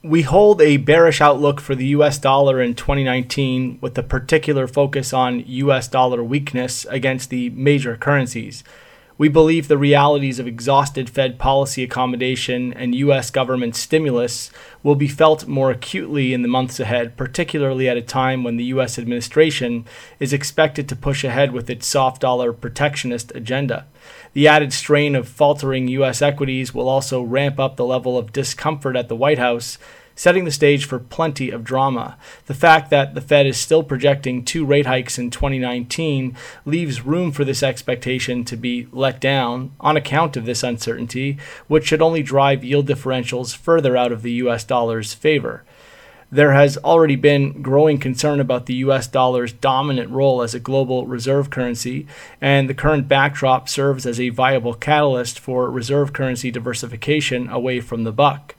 We hold a bearish outlook for the US dollar in 2019 with a particular focus on US dollar weakness against the major currencies. We believe the realities of exhausted Fed policy accommodation and US government stimulus will be felt more acutely in the months ahead, particularly at a time when the US administration is expected to push ahead with its soft dollar protectionist agenda. The added strain of faltering US equities will also ramp up the level of discomfort at the White House, setting the stage for plenty of drama. The fact that the Fed is still projecting 2 rate hikes in 2019 leaves room for this expectation to be let down on account of this uncertainty, which should only drive yield differentials further out of the US dollar's favor. There has already been growing concern about the US dollar's dominant role as a global reserve currency, and the current backdrop serves as a viable catalyst for reserve currency diversification away from the buck.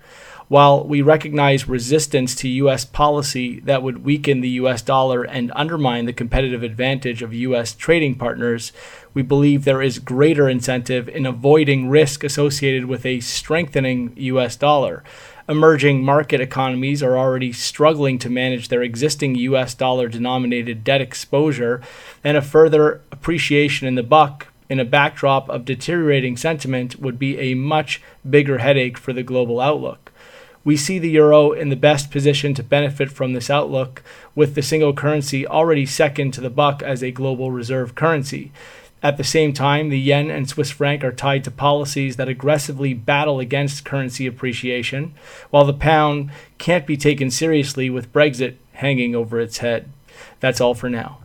While we recognize resistance to U.S. policy that would weaken the U.S. dollar and undermine the competitive advantage of U.S. trading partners, we believe there is greater incentive in avoiding risk associated with a strengthening U.S. dollar. Emerging market economies are already struggling to manage their existing U.S. dollar-denominated debt exposure, and a further appreciation in the buck in a backdrop of deteriorating sentiment would be a much bigger headache for the global outlook. We see the euro in the best position to benefit from this outlook, with the single currency already second to the buck as a global reserve currency. At the same time, the yen and Swiss franc are tied to policies that aggressively battle against currency appreciation, while the pound can't be taken seriously with Brexit hanging over its head. That's all for now.